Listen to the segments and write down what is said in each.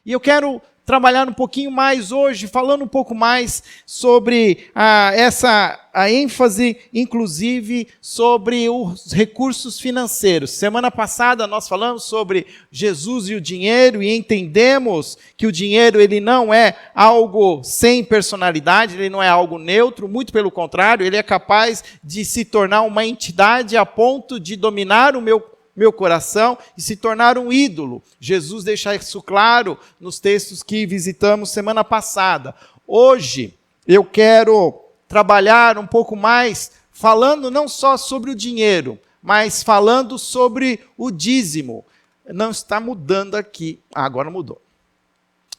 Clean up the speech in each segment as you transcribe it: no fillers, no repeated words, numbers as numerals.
E eu quero trabalhar um pouquinho mais hoje, falando um pouco mais sobre a ênfase, inclusive, sobre os recursos financeiros. Semana passada nós falamos sobre Jesus e o dinheiro e entendemos que o dinheiro ele não é algo sem personalidade, ele não é algo neutro, muito pelo contrário, ele é capaz de se tornar uma entidade a ponto de dominar o meu coração e se tornar um ídolo. Jesus deixa isso claro nos textos que visitamos semana passada. Hoje eu quero trabalhar um pouco mais, falando não só sobre o dinheiro, mas falando sobre o dízimo. Não está mudando aqui. Agora mudou.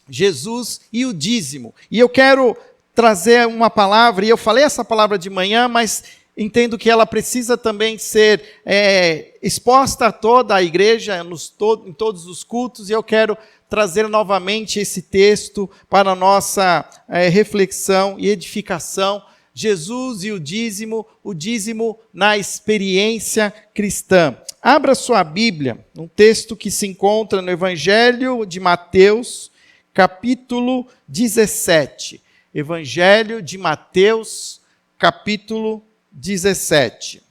Jesus e o dízimo. E eu quero trazer uma palavra, e eu falei essa palavra de manhã, mas entendo que ela precisa também ser exposta a toda a igreja, em todos os cultos, e eu quero trazer novamente esse texto para a nossa reflexão e edificação. Jesus e o dízimo na experiência cristã. Abra sua Bíblia, um texto que se encontra no Evangelho de Mateus, capítulo 17. Evangelho de Mateus, capítulo 17.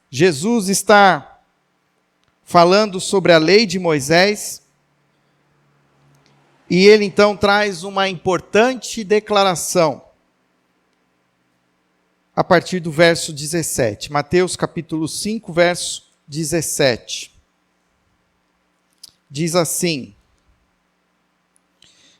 Jesus está falando sobre a lei de Moisés e ele então traz uma importante declaração a partir do verso 17. Mateus capítulo 5, verso 17. Diz assim: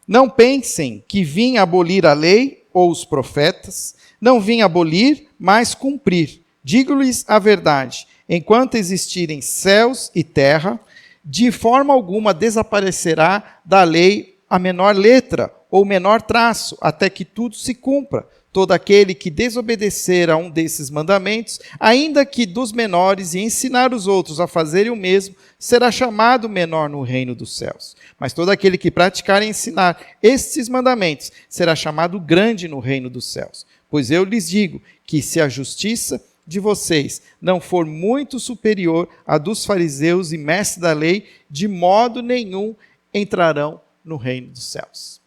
Não pensem que vim abolir a lei ou os profetas, não vim abolir, mas cumprir. Digo-lhes a verdade, enquanto existirem céus e terra, de forma alguma desaparecerá da lei a menor letra ou menor traço, até que tudo se cumpra. Todo aquele que desobedecer a um desses mandamentos, ainda que dos menores, e ensinar os outros a fazerem o mesmo, será chamado menor no reino dos céus. Mas todo aquele que praticar e ensinar estes mandamentos, será chamado grande no reino dos céus. Pois eu lhes digo que se a justiça de vocês não for muito superior à dos fariseus e mestres da lei, de modo nenhum entrarão no reino dos céus.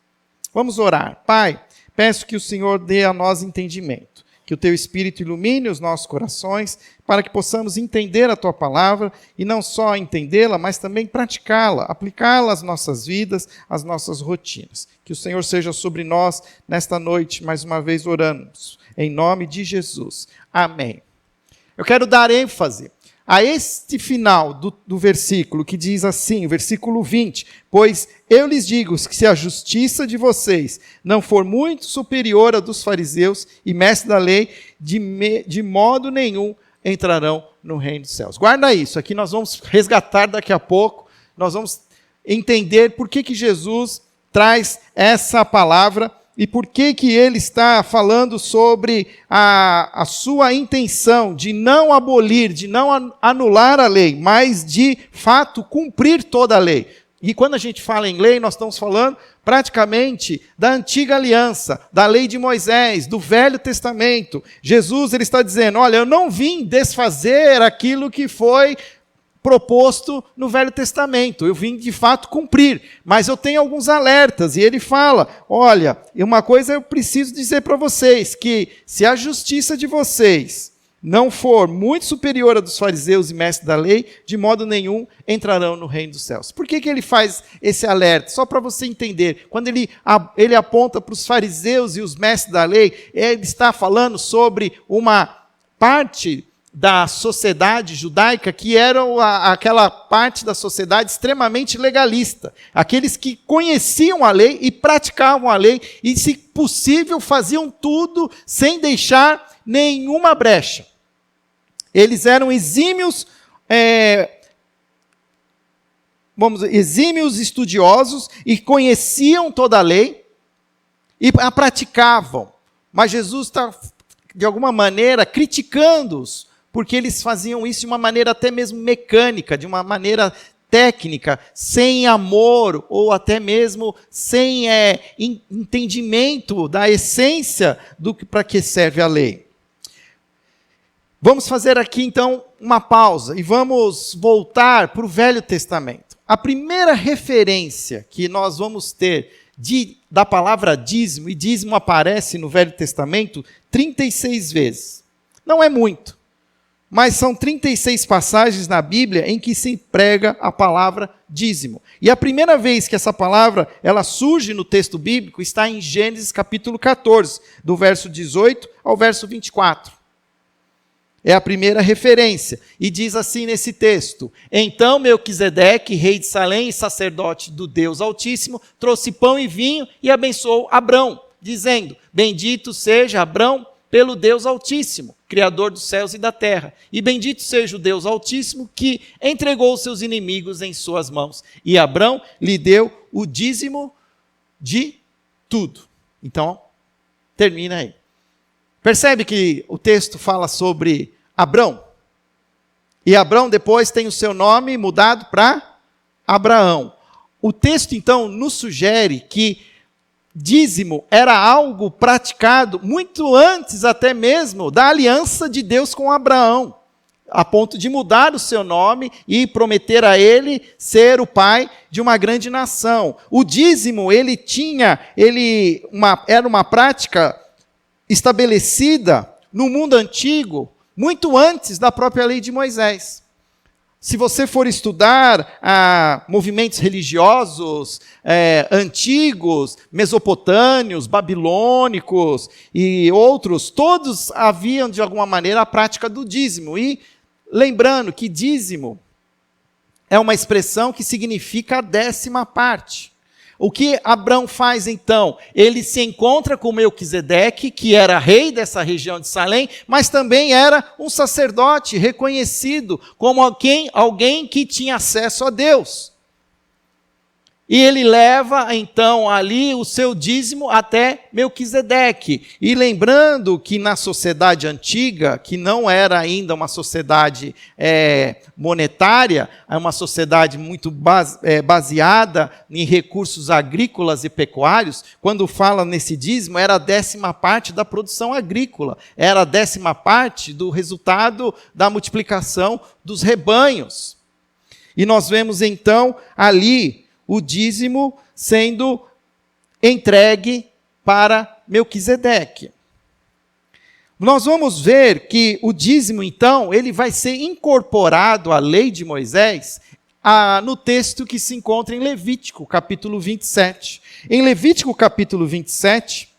Vamos orar. Pai, peço que o Senhor dê a nós entendimento, que o Teu Espírito ilumine os nossos corações, para que possamos entender a Tua palavra, e não só entendê-la, mas também praticá-la, aplicá-la às nossas vidas, às nossas rotinas. Que o Senhor seja sobre nós nesta noite, mais uma vez oramos, em nome de Jesus. Amém. Eu quero dar ênfase a este final do versículo, que diz assim, versículo 20, pois eu lhes digo que se a justiça de vocês não for muito superior à dos fariseus e mestres da lei, de modo nenhum entrarão no reino dos céus. Guarda isso, aqui nós vamos resgatar daqui a pouco, nós vamos entender por que Jesus traz essa palavra, e por que ele está falando sobre a sua intenção de não abolir, de não anular a lei, mas de fato cumprir toda a lei. E quando a gente fala em lei, nós estamos falando praticamente da antiga aliança, da lei de Moisés, do Velho Testamento. Jesus ele está dizendo, olha, eu não vim desfazer aquilo que foi proposto no Velho Testamento, eu vim de fato cumprir, mas eu tenho alguns alertas, e ele fala, olha, uma coisa eu preciso dizer para vocês, que se a justiça de vocês não for muito superior à dos fariseus e mestres da lei, de modo nenhum entrarão no reino dos céus. Por que ele faz esse alerta? Só para você entender, quando ele aponta para os fariseus e os mestres da lei, ele está falando sobre uma parte da sociedade judaica, que era aquela parte da sociedade extremamente legalista. Aqueles que conheciam a lei e praticavam a lei, e, se possível, faziam tudo sem deixar nenhuma brecha. Eles eram exímios estudiosos e conheciam toda a lei e a praticavam. Mas Jesus está, de alguma maneira, criticando-os, porque eles faziam isso de uma maneira até mesmo mecânica, de uma maneira técnica, sem amor, ou até mesmo sem entendimento da essência para que serve a lei. Vamos fazer aqui então uma pausa e vamos voltar para o Velho Testamento. A primeira referência que nós vamos ter da palavra dízimo, e dízimo aparece no Velho Testamento 36 vezes. Não é muito, mas são 36 passagens na Bíblia em que se emprega a palavra dízimo. E a primeira vez que essa palavra ela surge no texto bíblico está em Gênesis capítulo 14, do verso 18 ao verso 24. É a primeira referência. E diz assim nesse texto: Então Melquisedeque, rei de Salém e sacerdote do Deus Altíssimo, trouxe pão e vinho e abençoou Abrão, dizendo: Bendito seja Abrão pelo Deus Altíssimo, Criador dos céus e da terra. E bendito seja o Deus Altíssimo que entregou os seus inimigos em suas mãos. E Abrão lhe deu o dízimo de tudo. Então, termina aí. Percebe que o texto fala sobre Abrão? E Abrão depois tem o seu nome mudado para Abraão. O texto, então, nos sugere que dízimo era algo praticado muito antes até mesmo da aliança de Deus com Abraão, a ponto de mudar o seu nome e prometer a ele ser o pai de uma grande nação. O dízimo, era uma prática estabelecida no mundo antigo, muito antes da própria lei de Moisés. Se você for estudar movimentos religiosos antigos, mesopotâmios, babilônicos e outros, todos haviam de alguma maneira a prática do dízimo. E lembrando que dízimo é uma expressão que significa a 10ª parte. O que Abrão faz então? Ele se encontra com Melquisedeque, que era rei dessa região de Salém, mas também era um sacerdote reconhecido como alguém que tinha acesso a Deus. E ele leva então ali o seu dízimo até Melquisedeque. E lembrando que na sociedade antiga, que não era ainda uma sociedade monetária, é uma sociedade muito baseada em recursos agrícolas e pecuários, quando fala nesse dízimo, era a 10ª parte da produção agrícola, era a 10ª parte do resultado da multiplicação dos rebanhos. E nós vemos então ali o dízimo sendo entregue para Melquisedeque. Nós vamos ver que o dízimo, então, ele vai ser incorporado à lei de Moisés no texto que se encontra em Levítico, capítulo 27. Em Levítico, capítulo 27,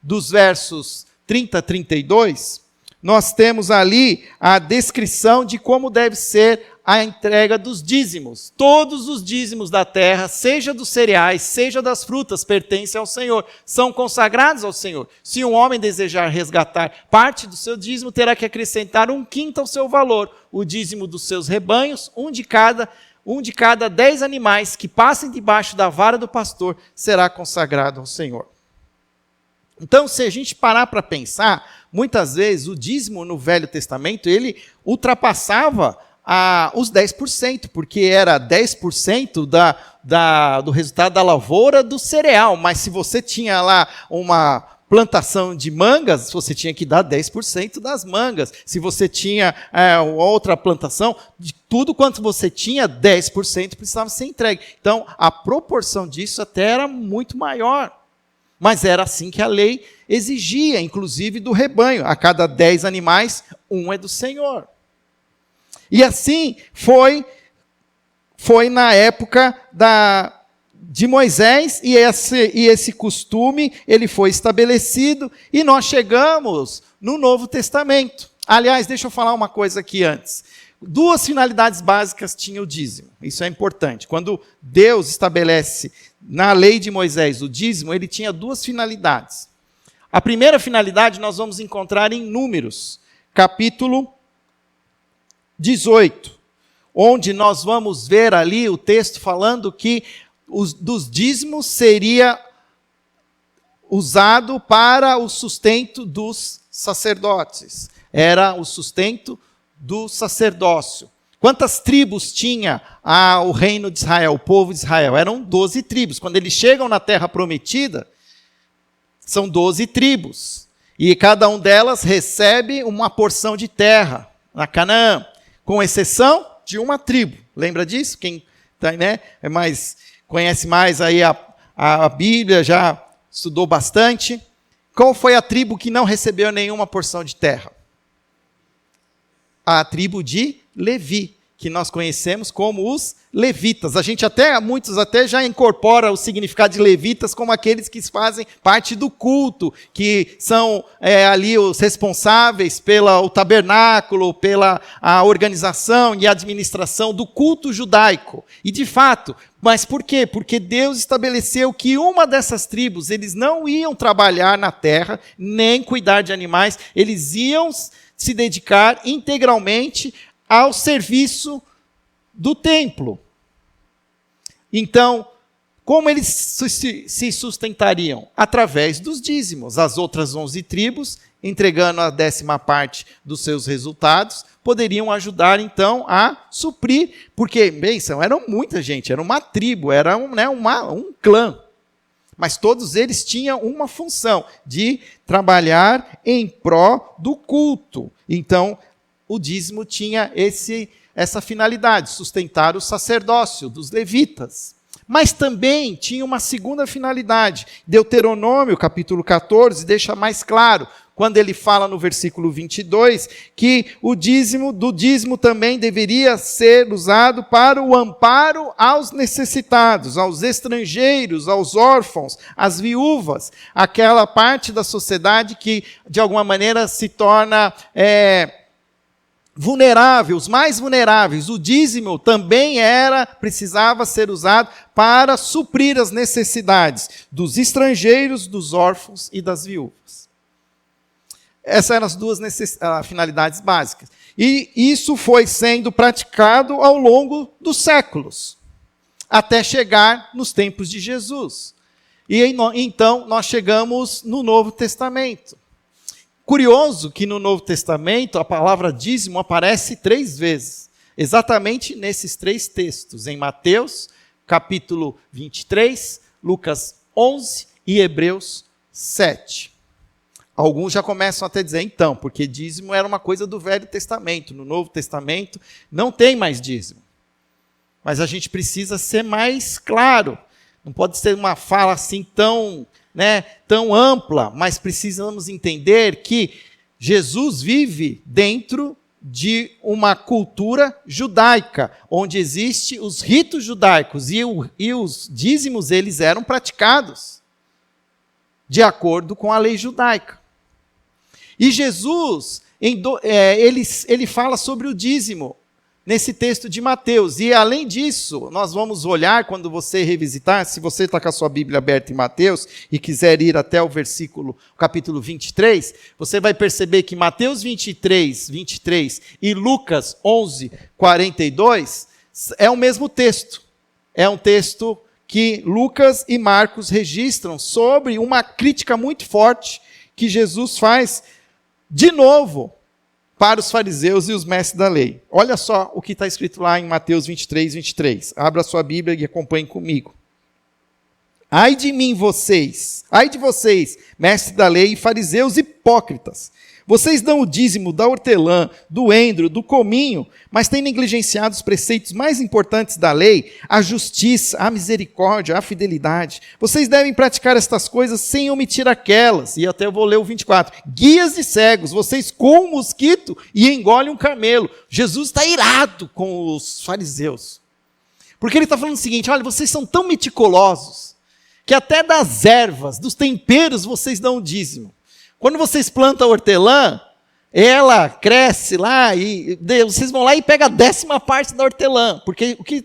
dos versos 30 a 32, nós temos ali a descrição de como deve ser a entrega dos dízimos. Todos os dízimos da terra, seja dos cereais, seja das frutas, pertencem ao Senhor, são consagrados ao Senhor. Se um homem desejar resgatar parte do seu dízimo, terá que acrescentar 1/5 ao seu valor, o dízimo dos seus rebanhos, um de cada 10 animais que passem debaixo da vara do pastor, será consagrado ao Senhor. Então, se a gente parar para pensar, muitas vezes o dízimo no Velho Testamento, ele ultrapassava os 10%, porque era 10% do resultado da lavoura do cereal. Mas se você tinha lá uma plantação de mangas, você tinha que dar 10% das mangas. Se você tinha outra plantação, de tudo quanto você tinha, 10% precisava ser entregue. Então, a proporção disso até era muito maior. Mas era assim que a lei exigia, inclusive do rebanho. A cada 10 animais, 1 é do Senhor. E assim foi na época de Moisés, e esse costume ele foi estabelecido, e nós chegamos no Novo Testamento. Aliás, deixa eu falar uma coisa aqui antes. 2 finalidades básicas tinha o dízimo, isso é importante. Quando Deus estabelece na lei de Moisés o dízimo, ele tinha 2 finalidades. A primeira finalidade nós vamos encontrar em Números, capítulo 18, onde nós vamos ver ali o texto falando que dos dízimos seria usado para o sustento dos sacerdotes. Era o sustento do sacerdócio. Quantas tribos tinha o reino de Israel, o povo de Israel? Eram 12 tribos. Quando eles chegam na terra prometida, são 12 tribos. E cada um delas recebe uma porção de terra na Canaã, com exceção de uma tribo. Lembra disso? Quem tá, né, conhece mais aí a Bíblia, já estudou bastante. Qual foi a tribo que não recebeu nenhuma porção de terra? A tribo de Levi, que nós conhecemos como os levitas. Muitos até já incorporam o significado de levitas como aqueles que fazem parte do culto, que são ali os responsáveis pelo tabernáculo, pela a organização e administração do culto judaico. E de fato, mas por quê? Porque Deus estabeleceu que uma dessas tribos, eles não iam trabalhar na terra, nem cuidar de animais, eles iam se dedicar integralmente ao serviço do templo. Então, como eles se sustentariam? Através dos dízimos. As outras 11 tribos, entregando a 10ª parte dos seus resultados, poderiam ajudar, então, a suprir, porque, bênção, eram muita gente, era uma tribo, era um clã. Mas todos eles tinham uma função de trabalhar em pró do culto. Então, o dízimo tinha essa finalidade, sustentar o sacerdócio dos levitas. Mas também tinha uma segunda finalidade. Deuteronômio, capítulo 14, deixa mais claro, quando ele fala no versículo 22, que o dízimo também deveria ser usado para o amparo aos necessitados, aos estrangeiros, aos órfãos, às viúvas, aquela parte da sociedade que, de alguma maneira, se torna vulneráveis, mais vulneráveis. O dízimo também precisava ser usado para suprir as necessidades dos estrangeiros, dos órfãos e das viúvas. Essas eram as duas finalidades básicas. E isso foi sendo praticado ao longo dos séculos, até chegar nos tempos de Jesus. E então nós chegamos no Novo Testamento. Curioso que no Novo Testamento a palavra dízimo aparece 3 vezes, exatamente nesses 3 textos, em Mateus, capítulo 23, Lucas 11 e Hebreus 7. Alguns já começam até a dizer, então, porque dízimo era uma coisa do Velho Testamento, no Novo Testamento não tem mais dízimo. Mas a gente precisa ser mais claro, não pode ser uma fala assim tão ampla, mas precisamos entender que Jesus vive dentro de uma cultura judaica, onde existem os ritos judaicos, e os dízimos eles eram praticados de acordo com a lei judaica. E Jesus, ele fala sobre o dízimo nesse texto de Mateus. E além disso, nós vamos olhar, quando você revisitar, se você está com a sua Bíblia aberta em Mateus e quiser ir até o capítulo 23, você vai perceber que Mateus 23 e Lucas 11, 42 é o mesmo texto. É um texto que Lucas e Marcos registram sobre uma crítica muito forte que Jesus faz, de novo, para os fariseus e os mestres da lei. Olha só o que está escrito lá em Mateus 23. Abra a sua Bíblia e acompanhe comigo. Ai de vocês, mestres da lei e fariseus hipócritas. Vocês dão o dízimo da hortelã, do endro, do cominho, mas têm negligenciado os preceitos mais importantes da lei, a justiça, a misericórdia, a fidelidade. Vocês devem praticar estas coisas sem omitir aquelas. E até eu vou ler o 24. Guias de cegos, vocês comem um mosquito e engolem um camelo. Jesus está irado com os fariseus. Porque ele está falando o seguinte, olha, vocês são tão meticulosos, que até das ervas, dos temperos, vocês dão o dízimo. Quando vocês plantam a hortelã, ela cresce lá e vocês vão lá e pegam a 10ª parte da hortelã. Porque o que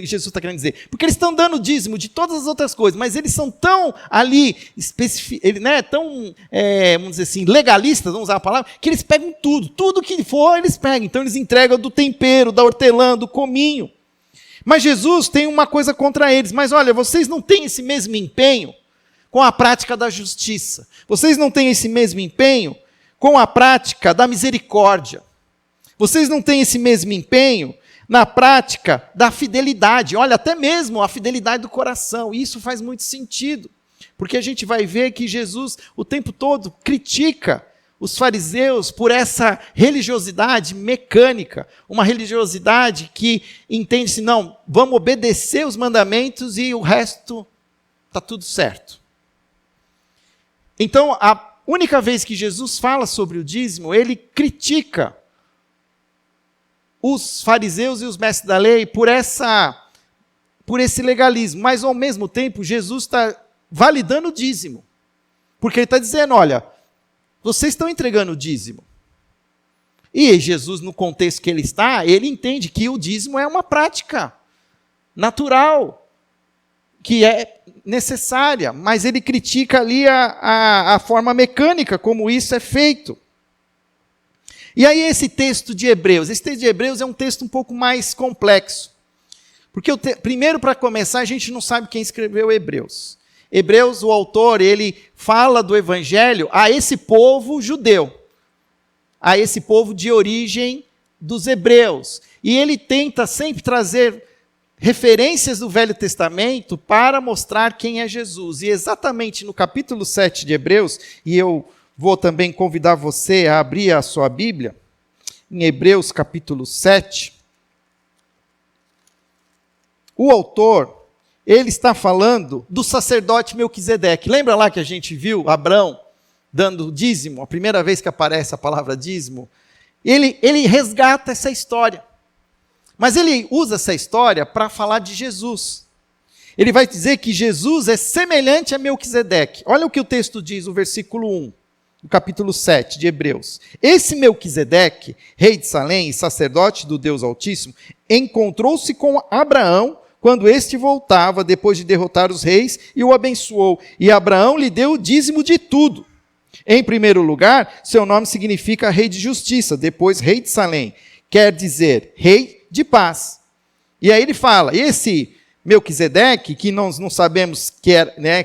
Jesus está querendo dizer? Porque eles estão dando dízimo de todas as outras coisas, mas eles são tão ali, tão, vamos dizer assim, legalistas, vamos usar a palavra, que eles pegam tudo que for eles pegam. Então eles entregam do tempero, da hortelã, do cominho. Mas Jesus tem uma coisa contra eles. Mas olha, vocês não têm esse mesmo empenho com a prática da justiça. Vocês não têm esse mesmo empenho com a prática da misericórdia. Vocês não têm esse mesmo empenho na prática da fidelidade. Olha, até mesmo a fidelidade do coração. Isso faz muito sentido. Porque a gente vai ver que Jesus o tempo todo critica os fariseus por essa religiosidade mecânica, uma religiosidade que entende-se, não, vamos obedecer os mandamentos e o resto está tudo certo. Então, a única vez que Jesus fala sobre o dízimo, ele critica os fariseus e os mestres da lei por esse legalismo, mas ao mesmo tempo Jesus está validando o dízimo, porque ele está dizendo, olha, vocês estão entregando o dízimo. E Jesus, no contexto que ele está, ele entende que o dízimo é uma prática natural, que é necessária, mas ele critica ali a forma mecânica como isso é feito. E aí esse texto de Hebreus é um texto um pouco mais complexo. Porque, primeiro, para começar, a gente não sabe quem escreveu Hebreus. Hebreus, o autor, ele fala do evangelho a esse povo judeu, a esse povo de origem dos hebreus. E ele tenta sempre trazer referências do Velho Testamento para mostrar quem é Jesus. E exatamente no capítulo 7 de Hebreus, e eu vou também convidar você a abrir a sua Bíblia, em Hebreus capítulo 7, o autor, ele está falando do sacerdote Melquisedeque. Lembra lá que a gente viu Abrão dando dízimo, a primeira vez que aparece a palavra dízimo? Ele resgata essa história. Mas ele usa essa história para falar de Jesus. Ele vai dizer que Jesus é semelhante a Melquisedeque. Olha o que o texto diz, o versículo 1, do capítulo 7 de Hebreus. Esse Melquisedeque, rei de Salém e sacerdote do Deus Altíssimo, encontrou-se com Abraão quando este voltava depois de derrotar os reis e o abençoou. E Abraão lhe deu o dízimo de tudo. Em primeiro lugar, seu nome significa rei de justiça, depois rei de Salém, quer dizer rei de paz. E aí ele fala, esse Melquisedeque, que nós não sabemos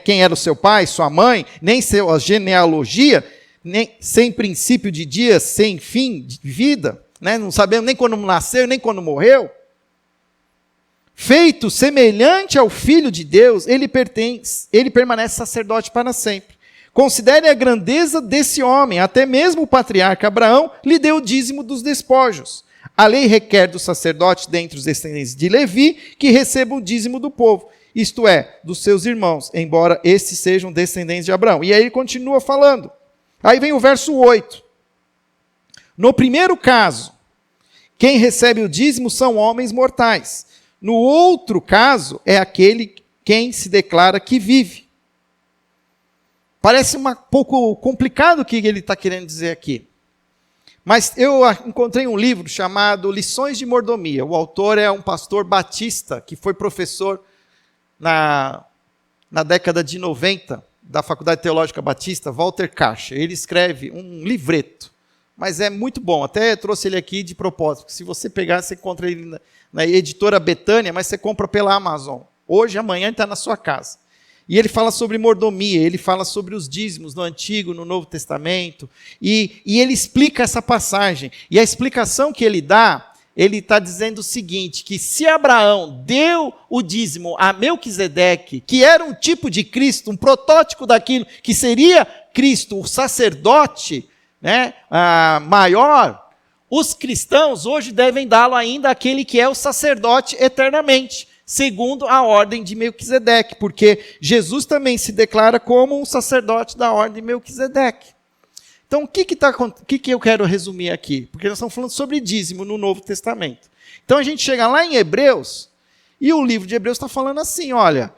quem era o seu pai, sua mãe, nem sua genealogia, nem, sem princípio de dias, sem fim de vida, não sabemos nem quando nasceu, nem quando morreu, feito semelhante ao Filho de Deus, ele permanece sacerdote para sempre. Considere a grandeza desse homem, até mesmo o patriarca Abraão lhe deu o dízimo dos despojos. A lei requer do sacerdote dentre os descendentes de Levi que receba o dízimo do povo, isto é, dos seus irmãos, embora estes sejam descendentes de Abraão. E aí ele continua falando. Aí vem o verso 8. No primeiro caso, quem recebe o dízimo são homens mortais. No outro caso, é aquele quem se declara que vive. Parece um pouco complicado o que ele está querendo dizer aqui. Mas eu encontrei um livro chamado Lições de Mordomia. O autor é um pastor batista, que foi professor na década de 90, da Faculdade Teológica Batista, Walter Karcher. Ele escreve um livreto, mas é muito bom. Até trouxe ele aqui de propósito. Se você pegar, você encontra ele na editora Betânia, mas você compra pela Amazon. Hoje, amanhã, ele está na sua casa. E ele fala sobre mordomia, ele fala sobre os dízimos no Antigo, no Novo Testamento, e ele explica essa passagem. E a explicação que ele dá, ele está dizendo o seguinte, que se Abraão deu o dízimo a Melquisedeque, que era um tipo de Cristo, um protótipo daquilo que seria Cristo, o sacerdote maior, os cristãos hoje devem dá-lo ainda àquele que é o sacerdote eternamente, segundo a ordem de Melquisedeque, porque Jesus também se declara como um sacerdote da ordem de Melquisedeque. Então, o que eu quero resumir aqui? Porque nós estamos falando sobre dízimo no Novo Testamento. Então, a gente chega lá em Hebreus, e o livro de Hebreus está falando assim, olha,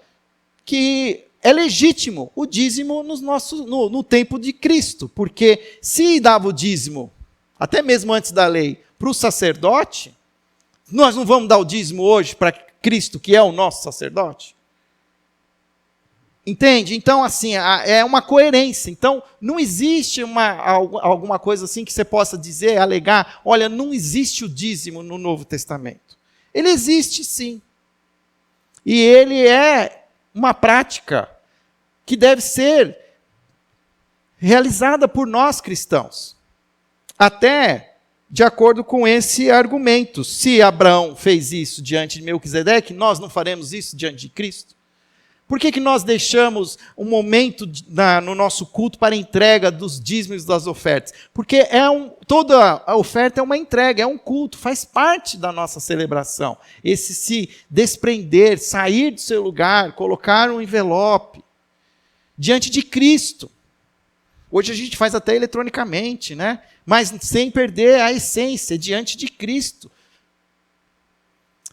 que é legítimo o dízimo no tempo de Cristo, porque se dava o dízimo, até mesmo antes da lei, para o sacerdote, nós não vamos dar o dízimo hoje para Cristo, que é o nosso sacerdote? Entende? Então, assim, é uma coerência. Então, não existe alguma coisa assim que você possa dizer, alegar, olha, não existe o dízimo no Novo Testamento. Ele existe sim. E ele é uma prática que deve ser realizada por nós cristãos. Até de acordo com esse argumento. Se Abraão fez isso diante de Melquisedeque, nós não faremos isso diante de Cristo? Por que nós deixamos um momento no nosso culto para a entrega dos dízimos e das ofertas? Porque toda a oferta é uma entrega, é um culto, faz parte da nossa celebração. Esse se desprender, sair do seu lugar, colocar um envelope diante de Cristo. Hoje a gente faz até eletronicamente, né? Mas sem perder a essência, diante de Cristo.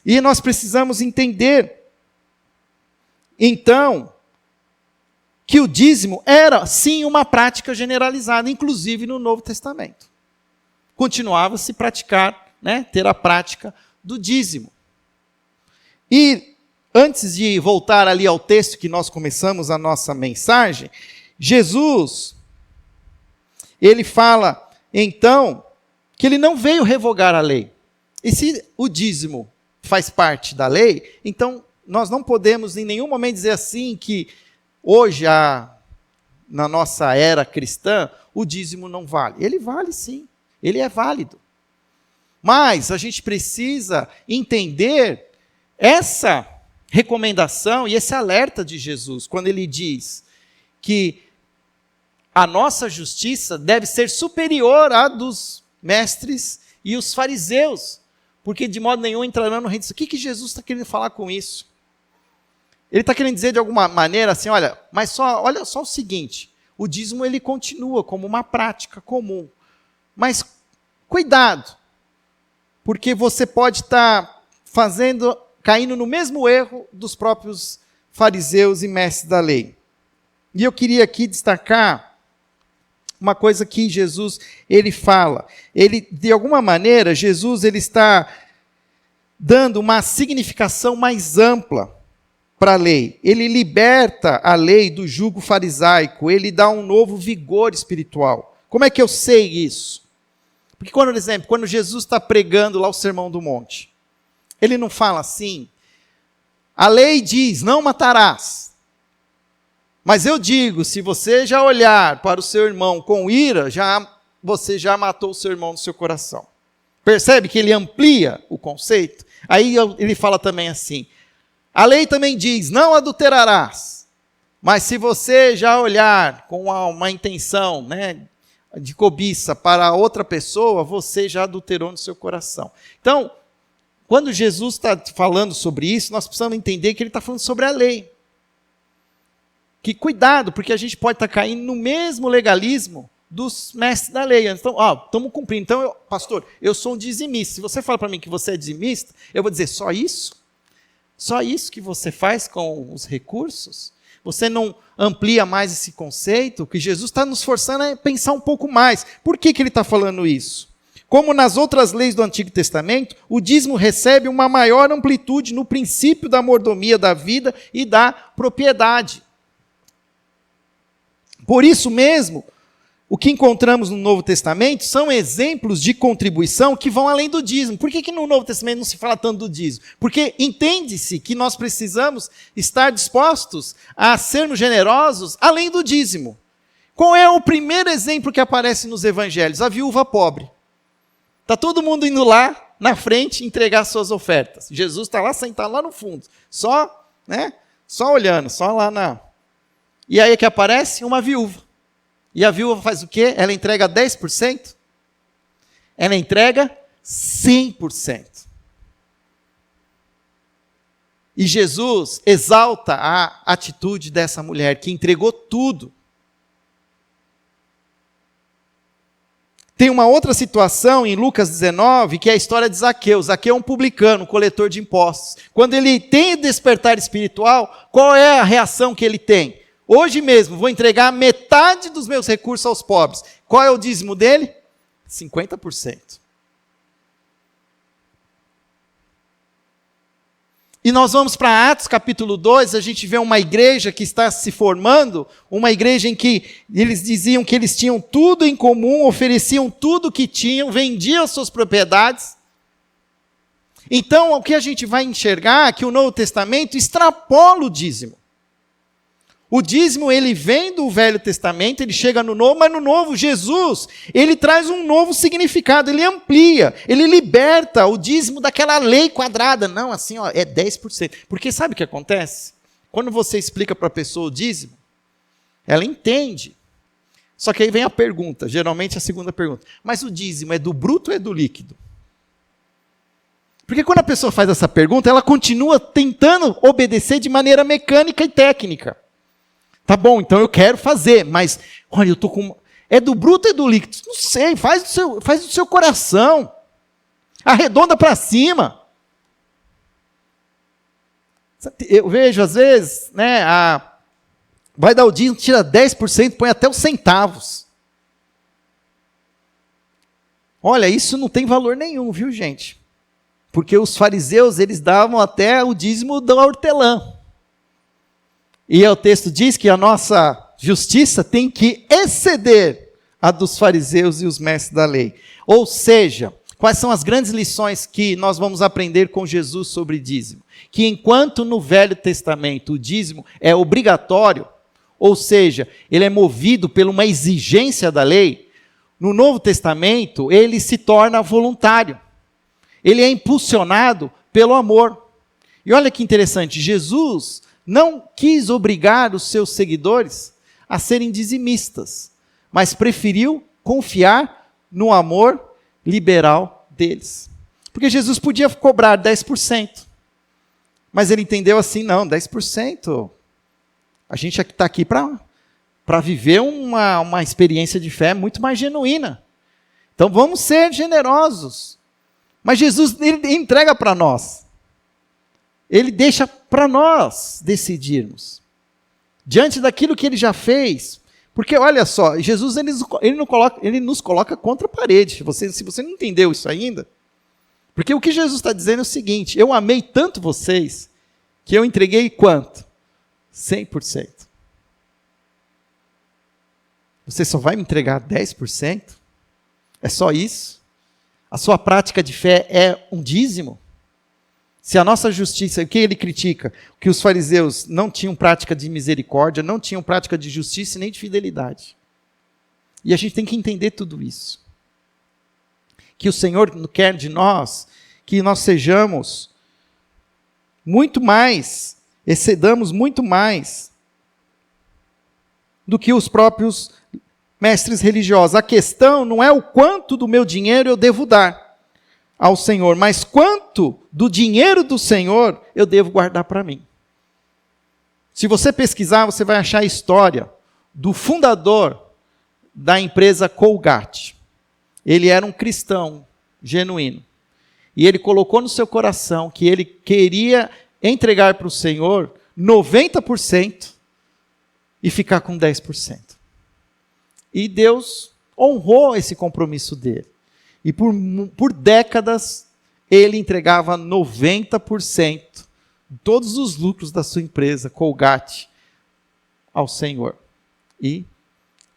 E nós precisamos entender, então, que o dízimo era, sim, uma prática generalizada, inclusive no Novo Testamento. Continuava a se praticar, né, ter a prática do dízimo. E, antes de voltar ali ao texto que nós começamos a nossa mensagem, Jesus, ele fala, então, que ele não veio revogar a lei. E se o dízimo faz parte da lei, então nós não podemos em nenhum momento dizer assim que hoje, na nossa era cristã, o dízimo não vale. Ele vale sim, ele é válido. Mas a gente precisa entender essa recomendação e esse alerta de Jesus, quando ele diz que a nossa justiça deve ser superior à dos mestres e os fariseus, porque de modo nenhum entrarão no reino de Deus. O que Jesus está querendo falar com isso? Ele está querendo dizer de alguma maneira assim, olha só o seguinte, o dízimo ele continua como uma prática comum, mas cuidado, porque você pode estar caindo no mesmo erro dos próprios fariseus e mestres da lei. E eu queria aqui destacar uma coisa que Jesus, ele fala. De alguma maneira, Jesus ele está dando uma significação mais ampla para a lei. Ele liberta a lei do jugo farisaico, ele dá um novo vigor espiritual. Como é que eu sei isso? Porque, por exemplo, quando Jesus está pregando lá o Sermão do Monte, ele não fala assim, a lei diz, não matarás. Mas eu digo, se você já olhar para o seu irmão com ira, você já matou o seu irmão no seu coração. Percebe que ele amplia o conceito? Aí ele fala também assim, a lei também diz, não adulterarás. Mas se você já olhar com uma intenção, né, de cobiça para outra pessoa, você já adulterou no seu coração. Então, quando Jesus está falando sobre isso, nós precisamos entender que ele está falando sobre a lei. Que cuidado, porque a gente pode estar caindo no mesmo legalismo dos mestres da lei. Então, estamos cumprindo. Então, pastor, eu sou um dizimista. Se você fala para mim que você é dizimista, eu vou dizer, só isso? Só isso que você faz com os recursos? Você não amplia mais esse conceito? Que Jesus está nos forçando a pensar um pouco mais. Por que ele está falando isso? Como nas outras leis do Antigo Testamento, o dízimo recebe uma maior amplitude no princípio da mordomia da vida e da propriedade. Por isso mesmo, o que encontramos no Novo Testamento são exemplos de contribuição que vão além do dízimo. Por que no Novo Testamento não se fala tanto do dízimo? Porque entende-se que nós precisamos estar dispostos a sermos generosos além do dízimo. Qual é o primeiro exemplo que aparece nos evangelhos? A viúva pobre. Está todo mundo indo lá na frente entregar suas ofertas. Jesus está lá sentado lá no fundo, só olhando, só lá na... E aí que aparece uma viúva. E a viúva faz o quê? Ela entrega 10%? Ela entrega 100%. E Jesus exalta a atitude dessa mulher que entregou tudo. Tem uma outra situação em Lucas 19, que é a história de Zaqueu. Zaqueu é um publicano, um coletor de impostos. Quando ele tem o despertar espiritual, qual é a reação que ele tem? Hoje mesmo, vou entregar metade dos meus recursos aos pobres. Qual é o dízimo dele? 50%. E nós vamos para Atos capítulo 2, a gente vê uma igreja que está se formando, uma igreja em que eles diziam que eles tinham tudo em comum, ofereciam tudo que tinham, vendiam suas propriedades. Então, o que a gente vai enxergar é que o Novo Testamento extrapola o dízimo. O dízimo, ele vem do Velho Testamento, ele chega no Novo, mas no Novo, Jesus, ele traz um novo significado, ele amplia, ele liberta o dízimo daquela lei quadrada. Não, assim, é 10%. Porque sabe o que acontece? quando você explica para a pessoa o dízimo, ela entende. Só que aí vem a pergunta, geralmente a segunda pergunta. Mas o dízimo é do bruto ou é do líquido? Porque quando a pessoa faz essa pergunta, ela continua tentando obedecer de maneira mecânica e técnica. Tá bom, então eu quero fazer, mas olha, eu tô com... É do bruto ou é do líquido? Não sei, faz do seu coração. Arredonda para cima. Eu vejo, às vezes, né, vai dar o dízimo, tira 10%, põe até os centavos. Olha, isso não tem valor nenhum, viu, gente? Porque os fariseus, eles davam até o dízimo da hortelã. E o texto diz que a nossa justiça tem que exceder a dos fariseus e os mestres da lei. Ou seja, quais são as grandes lições que nós vamos aprender com Jesus sobre dízimo? Que enquanto no Velho Testamento o dízimo é obrigatório, ou seja, ele é movido por uma exigência da lei, no Novo Testamento ele se torna voluntário. Ele é impulsionado pelo amor. E olha que interessante, Jesus não quis obrigar os seus seguidores a serem dizimistas, mas preferiu confiar no amor liberal deles. Porque Jesus podia cobrar 10%, mas ele entendeu assim, não, 10%, a gente está aqui para viver uma experiência de fé muito mais genuína. Então vamos ser generosos. Mas Jesus, ele entrega para nós. Ele deixa para nós decidirmos. Diante daquilo que ele já fez. Porque olha só, Jesus ele nos coloca contra a parede. Se você não entendeu isso ainda. Porque o que Jesus está dizendo é o seguinte: eu amei tanto vocês que eu entreguei quanto? 100%. Você só vai me entregar 10%? É só isso? A sua prática de fé é um dízimo? Se a nossa justiça, o que ele critica? Que os fariseus não tinham prática de misericórdia, não tinham prática de justiça nem de fidelidade. E a gente tem que entender tudo isso. Que o Senhor quer de nós, que nós sejamos muito mais, excedamos muito mais do que os próprios mestres religiosos. A questão não é o quanto do meu dinheiro eu devo dar ao Senhor, mas quanto do dinheiro do Senhor eu devo guardar para mim. Se você pesquisar, você vai achar a história do fundador da empresa Colgate. Ele era um cristão genuíno. E ele colocou no seu coração que ele queria entregar para o Senhor 90% e ficar com 10%. E Deus honrou esse compromisso dele. E por décadas, ele entregava 90% de todos os lucros da sua empresa, Colgate, ao Senhor. E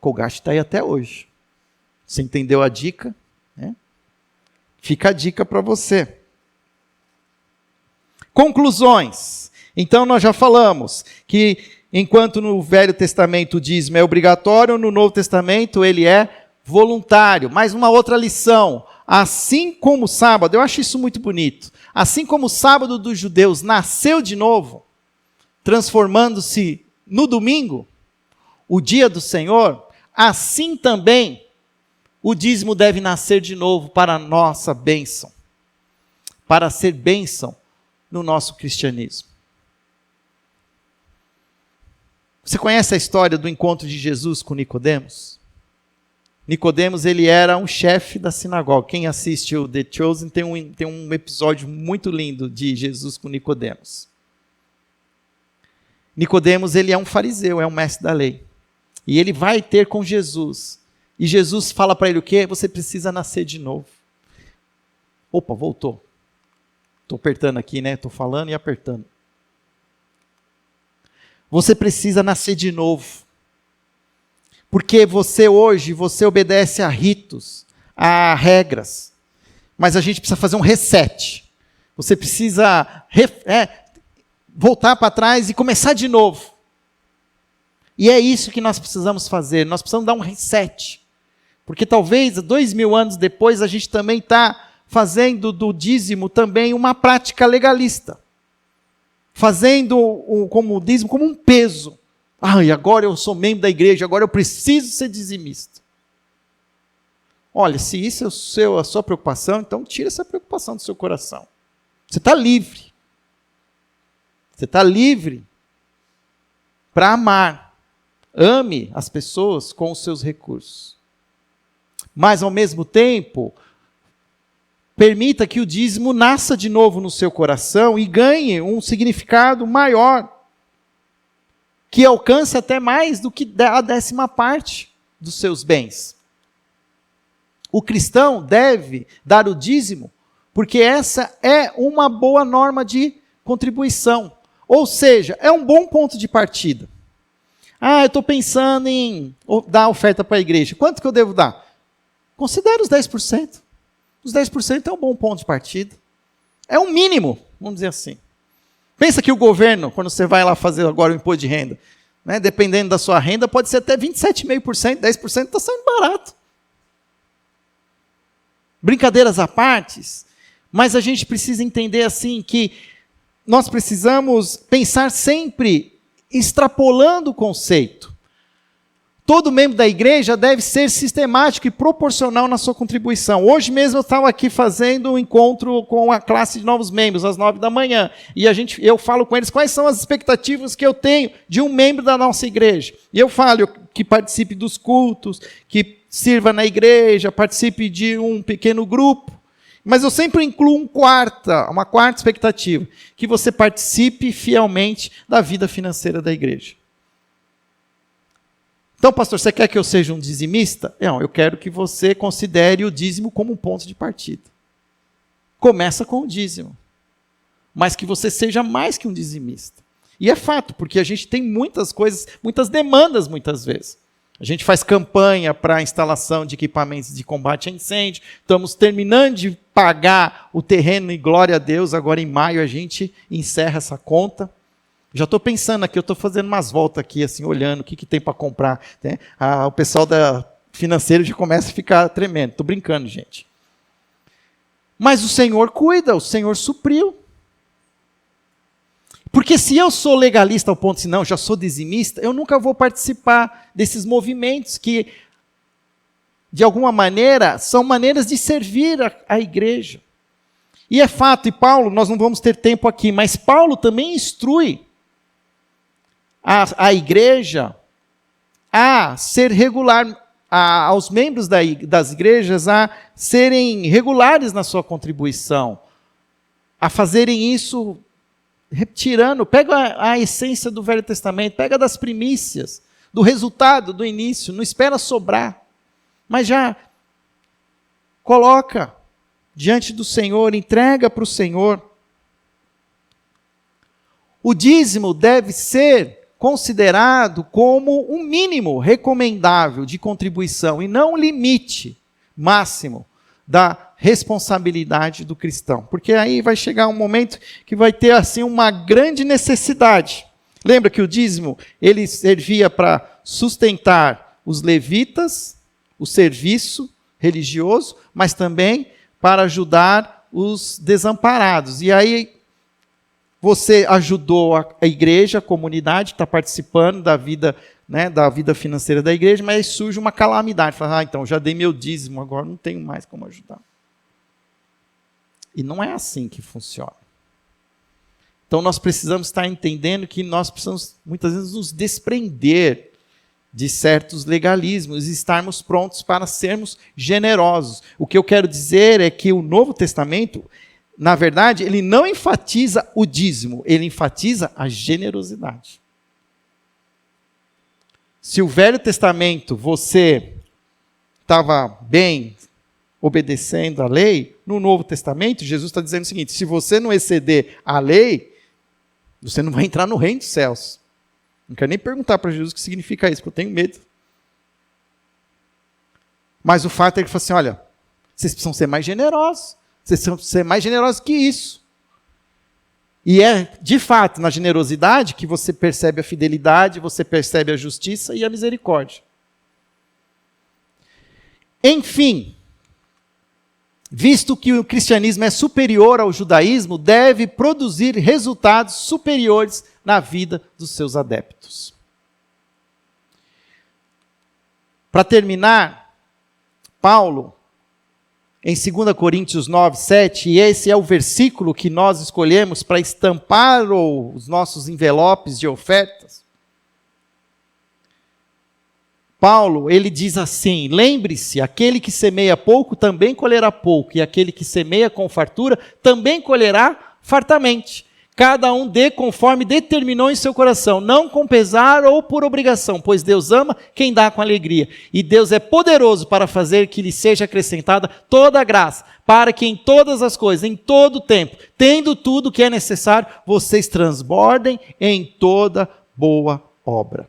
Colgate está aí até hoje. Você entendeu a dica? Né? Fica a dica para você. Conclusões. Então, nós já falamos que enquanto no Velho Testamento o dízimo é obrigatório, no Novo Testamento ele é voluntário. Mais uma outra lição. Assim como o sábado, eu acho isso muito bonito. Assim como o sábado dos judeus nasceu de novo, transformando-se no domingo, o dia do Senhor, assim também o dízimo deve nascer de novo para a nossa bênção. Para ser bênção no nosso cristianismo. Você conhece a história do encontro de Jesus com Nicodemos? Nicodemos, ele era um chefe da sinagoga. Quem assiste o The Chosen tem um episódio muito lindo de Jesus com Nicodemos. Nicodemos, ele é um fariseu, é um mestre da lei. E ele vai ter com Jesus. E Jesus fala para ele o quê? Você precisa nascer de novo. Opa, voltou. Estou apertando aqui, né? Estou falando e apertando. Você precisa nascer de novo. Porque você hoje, você obedece a ritos, a regras. Mas a gente precisa fazer um reset. Você precisa voltar para trás e começar de novo. E é isso que nós precisamos fazer. Nós precisamos dar um reset. Porque talvez 2000 anos depois a gente também está fazendo do dízimo também uma prática legalista. fazendo o dízimo como um peso. E agora eu sou membro da igreja, agora eu preciso ser dizimista. Olha, se isso é a sua preocupação, então tira essa preocupação do seu coração. Você está livre. Você está livre para amar. Ame as pessoas com os seus recursos. Mas, ao mesmo tempo, permita que o dízimo nasça de novo no seu coração e ganhe um significado maior, que alcance até mais do que a 10ª dos seus bens. O cristão deve dar o dízimo, porque essa é uma boa norma de contribuição. Ou seja, é um bom ponto de partida. Eu estou pensando em dar oferta para a igreja. Quanto que eu devo dar? Considere os 10%. Os 10% é um bom ponto de partida. É um mínimo, vamos dizer assim. Pensa que o governo, quando você vai lá fazer agora o imposto de renda, né, dependendo da sua renda, pode ser até 27,5%, 10% está saindo barato. Brincadeiras à parte, mas a gente precisa entender assim que nós precisamos pensar sempre extrapolando o conceito. Todo membro da igreja deve ser sistemático e proporcional na sua contribuição. Hoje mesmo eu estava aqui fazendo um encontro com a classe de novos membros, às 9 da manhã. E eu falo com eles quais são as expectativas que eu tenho de um membro da nossa igreja. E eu falo que participe dos cultos, que sirva na igreja, participe de um pequeno grupo. Mas eu sempre incluo uma quarta expectativa, que você participe fielmente da vida financeira da igreja. Então, pastor, você quer que eu seja um dizimista? Não, eu quero que você considere o dízimo como um ponto de partida. Começa com o dízimo, mas que você seja mais que um dizimista. E é fato, porque a gente tem muitas coisas, muitas demandas muitas vezes. A gente faz campanha para a instalação de equipamentos de combate a incêndio, estamos terminando de pagar o terreno e glória a Deus, agora em maio a gente encerra essa conta. Já estou pensando aqui, eu estou fazendo umas voltas aqui, assim, olhando o que tem para comprar. Né? O pessoal da financeiro já começa a ficar tremendo. Estou brincando, gente. Mas o Senhor cuida, o Senhor supriu. Porque se eu sou legalista ao ponto de, não, já sou dizimista, eu nunca vou participar desses movimentos que, de alguma maneira, são maneiras de servir a igreja. E é fato, e Paulo, nós não vamos ter tempo aqui, mas Paulo também instrui a igreja a ser regular, aos membros das igrejas a serem regulares na sua contribuição, a fazerem isso retirando, pega a essência do Velho Testamento, pega das primícias, do resultado, do início, não espera sobrar, mas já coloca diante do Senhor, entrega para o Senhor. O dízimo deve ser considerado como um mínimo recomendável de contribuição e não um limite máximo da responsabilidade do cristão. Porque aí vai chegar um momento que vai ter assim uma grande necessidade. Lembra que o dízimo, ele servia para sustentar os levitas, o serviço religioso, mas também para ajudar os desamparados. E aí você ajudou a igreja, a comunidade, está participando da vida, né, da vida financeira da igreja, mas aí surge uma calamidade. Fala, então, já dei meu dízimo, agora não tenho mais como ajudar. E não é assim que funciona. Então, nós precisamos estar entendendo que nós precisamos, muitas vezes, nos desprender de certos legalismos e estarmos prontos para sermos generosos. O que eu quero dizer é que o Novo Testamento, na verdade, ele não enfatiza o dízimo, ele enfatiza a generosidade. Se o Velho Testamento você estava bem obedecendo a lei, no Novo Testamento Jesus está dizendo o seguinte, se você não exceder a lei, você não vai entrar no reino dos céus. Não quero nem perguntar para Jesus o que significa isso, porque eu tenho medo. Mas o fato é que ele fala assim, olha, vocês precisam ser mais generosos. Vocês precisam ser mais generosos que isso. E é, de fato, na generosidade que você percebe a fidelidade, você percebe a justiça e a misericórdia. Enfim, visto que o cristianismo é superior ao judaísmo, deve produzir resultados superiores na vida dos seus adeptos. Para terminar, Paulo, em 2 Coríntios 9, 7, e esse é o versículo que nós escolhemos para estampar os nossos envelopes de ofertas. Paulo, ele diz assim: lembre-se, aquele que semeia pouco também colherá pouco, e aquele que semeia com fartura também colherá fartamente. Cada um dê conforme determinou em seu coração, não com pesar ou por obrigação, pois Deus ama quem dá com alegria. E Deus é poderoso para fazer que lhe seja acrescentada toda a graça, para que em todas as coisas, em todo o tempo, tendo tudo o que é necessário, vocês transbordem em toda boa obra.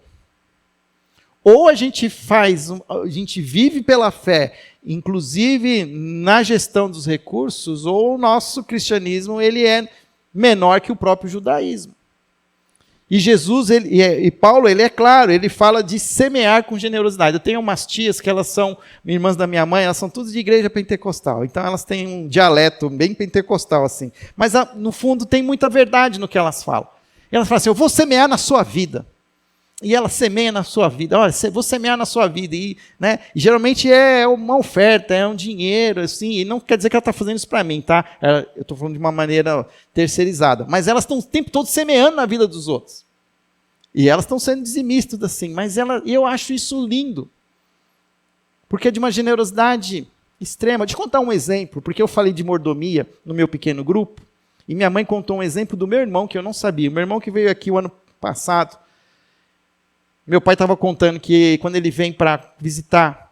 Ou a gente vive pela fé, inclusive na gestão dos recursos, ou o nosso cristianismo ele é menor que o próprio judaísmo. E Jesus, e Paulo, ele é claro, ele fala de semear com generosidade. Eu tenho umas tias que elas são irmãs da minha mãe, elas são todas de igreja pentecostal, então elas têm um dialeto bem pentecostal assim. Mas no fundo tem muita verdade no que elas falam. E elas falam assim: eu vou semear na sua vida. E ela semeia na sua vida. Olha, vou semear na sua vida. E geralmente é uma oferta, é um dinheiro, assim, e não quer dizer que ela está fazendo isso para mim, tá? Eu estou falando de uma maneira terceirizada. Mas elas estão o tempo todo semeando na vida dos outros. E elas estão sendo dizimistas, assim. Mas eu acho isso lindo. Porque é de uma generosidade extrema. Deixa eu contar um exemplo, porque eu falei de mordomia no meu pequeno grupo, e minha mãe contou um exemplo do meu irmão, que eu não sabia. O meu irmão que veio aqui o ano passado, meu pai estava contando que quando ele vem para visitar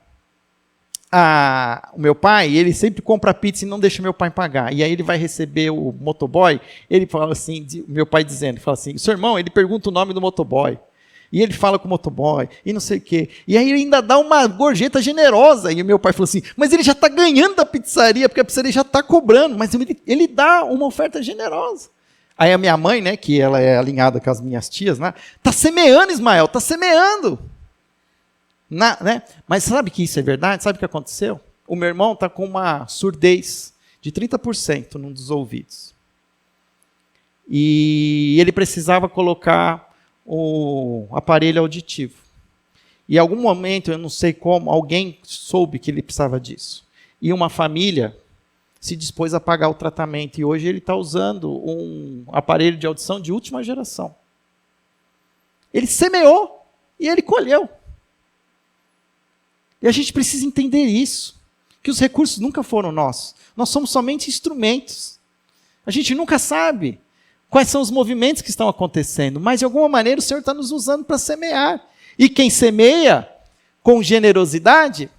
o meu pai, ele sempre compra pizza e não deixa meu pai pagar. E aí ele vai receber o motoboy, ele fala assim, meu pai dizendo, fala assim: seu irmão, ele pergunta o nome do motoboy. E ele fala com o motoboy, e não sei o quê. E aí ele ainda dá uma gorjeta generosa. E o meu pai falou assim: mas ele já está ganhando da pizzaria, porque a pizzaria já está cobrando. Mas ele dá uma oferta generosa. Aí a minha mãe, né, que ela é alinhada com as minhas tias, né, tá semeando, Ismael, tá semeando. Né? Mas sabe que isso é verdade? Sabe o que aconteceu? O meu irmão está com uma surdez de 30% num dos ouvidos. E ele precisava colocar o aparelho auditivo. E em algum momento, eu não sei como, alguém soube que ele precisava disso. E uma família se dispôs a pagar o tratamento, e hoje ele está usando um aparelho de audição de última geração. Ele semeou e ele colheu. E a gente precisa entender isso, que os recursos nunca foram nossos. Nós somos somente instrumentos. A gente nunca sabe quais são os movimentos que estão acontecendo, mas de alguma maneira o Senhor está nos usando para semear. E quem semeia com generosidade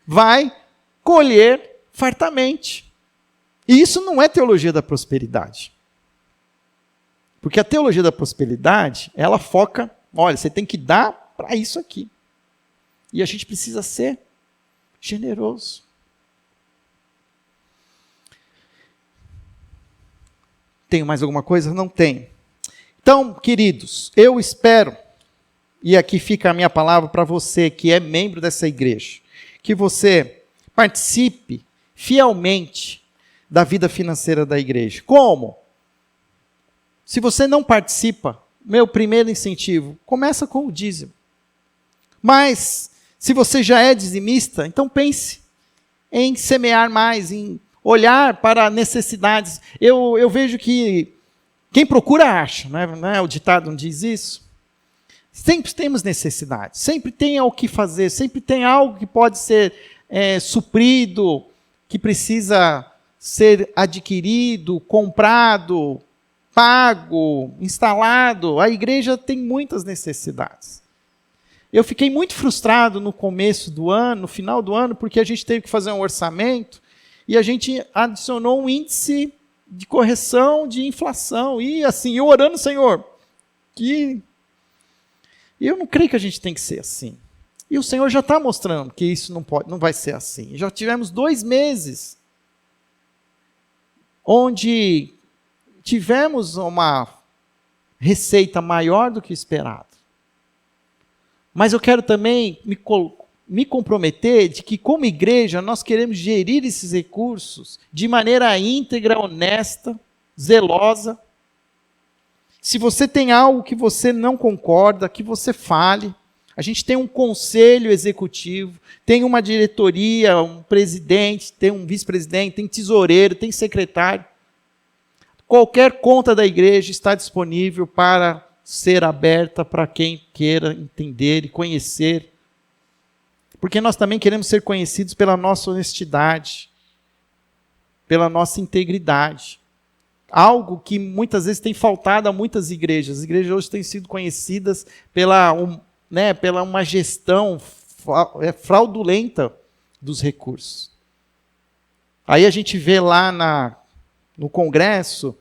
vai colher fartamente. E isso não é teologia da prosperidade. Porque a teologia da prosperidade, ela foca, olha, você tem que dar para isso aqui. E a gente precisa ser generoso. Tenho mais alguma coisa? Não tenho. Então, queridos, eu espero, e aqui fica a minha palavra para você que é membro dessa igreja, que você participe fielmente da vida financeira da igreja. Como? Se você não participa, meu primeiro incentivo, começa com o dízimo. Mas, se você já é dizimista, então pense em semear mais, em olhar para necessidades. Eu vejo que quem procura acha, não é? O ditado não diz isso? Sempre temos necessidades, sempre tem o que fazer, sempre tem algo que pode ser suprido, que precisa ser adquirido, comprado, pago, instalado. A igreja tem muitas necessidades. Eu fiquei muito frustrado no começo do ano, no final do ano, porque a gente teve que fazer um orçamento e a gente adicionou um índice de correção de inflação. E assim, eu orando, Senhor, que eu não creio que a gente tem que ser assim. E o Senhor já está mostrando que isso não vai ser assim. Já tivemos 2 meses onde tivemos uma receita maior do que esperado. Mas eu quero também me comprometer de que, como igreja, nós queremos gerir esses recursos de maneira íntegra, honesta, zelosa. Se você tem algo que você não concorda, que você fale. A gente tem um conselho executivo, tem uma diretoria, um presidente, tem um vice-presidente, tem tesoureiro, tem secretário. Qualquer conta da igreja está disponível para ser aberta para quem queira entender e conhecer. Porque nós também queremos ser conhecidos pela nossa honestidade, pela nossa integridade. Algo que muitas vezes tem faltado a muitas igrejas. As igrejas hoje têm sido conhecidas pela uma gestão fraudulenta dos recursos. Aí a gente vê lá no Congresso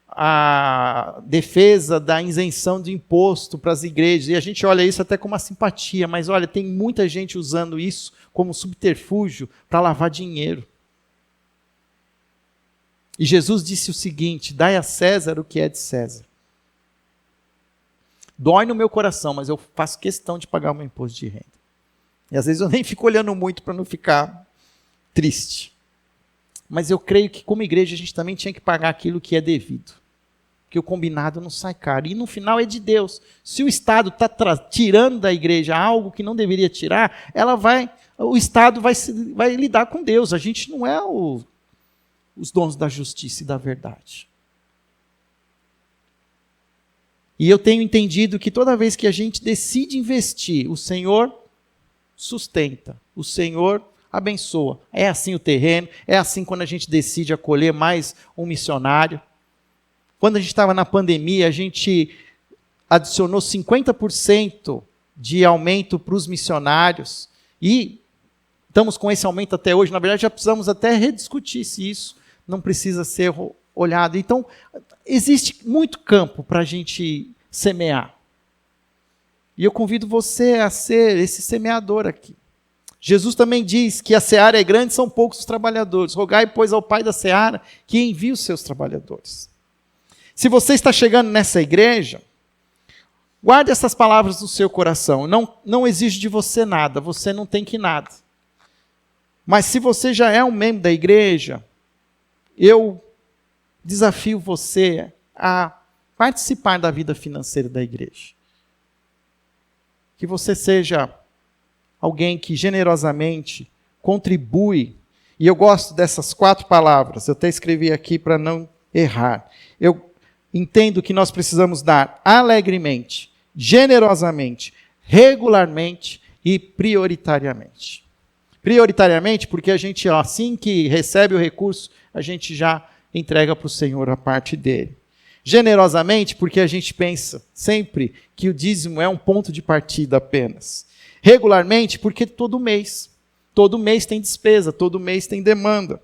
a defesa da isenção de imposto para as igrejas, e a gente olha isso até com uma simpatia, mas olha, tem muita gente usando isso como subterfúgio para lavar dinheiro. E Jesus disse o seguinte: dai a César o que é de César. Dói no meu coração, mas eu faço questão de pagar o meu imposto de renda. E às vezes eu nem fico olhando muito para não ficar triste. Mas eu creio que como igreja a gente também tinha que pagar aquilo que é devido. Porque o combinado não sai caro. E no final é de Deus. Se o Estado está tirando da igreja algo que não deveria tirar, o Estado vai lidar com Deus. A gente não é os donos da justiça e da verdade. E eu tenho entendido que toda vez que a gente decide investir, o Senhor sustenta, o Senhor abençoa. É assim o terreno, é assim quando a gente decide acolher mais um missionário. Quando a gente estava na pandemia, a gente adicionou 50% de aumento para os missionários e estamos com esse aumento até hoje. Na verdade, já precisamos até rediscutir se isso não precisa ser olhado. Então, existe muito campo para a gente semear. E eu convido você a ser esse semeador aqui. Jesus também diz que a seara é grande, são poucos os trabalhadores. Rogai, pois, ao Pai da seara que envie os seus trabalhadores. Se você está chegando nessa igreja, guarde essas palavras no seu coração. Não exige de você nada, você não tem que nada. Mas se você já é um membro da igreja, eu desafio você a participar da vida financeira da igreja. Que você seja alguém que generosamente contribui. E eu gosto dessas 4 palavras, eu até escrevi aqui para não errar. Eu entendo que nós precisamos dar alegremente, generosamente, regularmente e prioritariamente. Prioritariamente porque a gente, assim que recebe o recurso, a gente já entrega para o Senhor a parte dele. Generosamente porque a gente pensa sempre que o dízimo é um ponto de partida apenas. Regularmente porque todo mês tem despesa, todo mês tem demanda.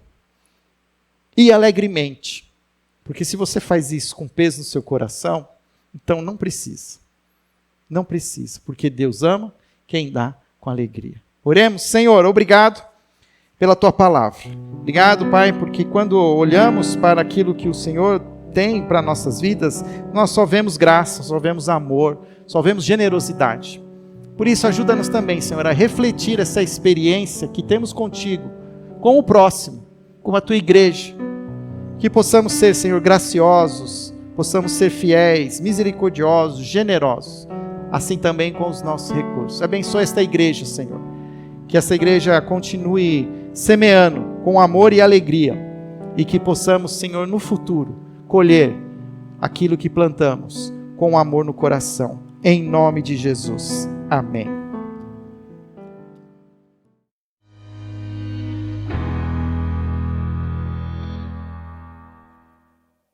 E alegremente, porque se você faz isso com peso no seu coração, então não precisa. Não precisa, porque Deus ama quem dá com alegria. Oremos. Senhor, obrigado pela Tua palavra. Obrigado, Pai, porque quando olhamos para aquilo que o Senhor tem para nossas vidas, nós só vemos graça, só vemos amor, só vemos generosidade. Por isso, ajuda-nos também, Senhor, a refletir essa experiência que temos contigo, com o próximo, com a Tua igreja. Que possamos ser, Senhor, graciosos, possamos ser fiéis, misericordiosos, generosos, assim também com os nossos recursos. Abençoa esta igreja, Senhor. Que essa igreja continue semeando com amor e alegria e que possamos, Senhor, no futuro, colher aquilo que plantamos com amor no coração. Em nome de Jesus. Amém.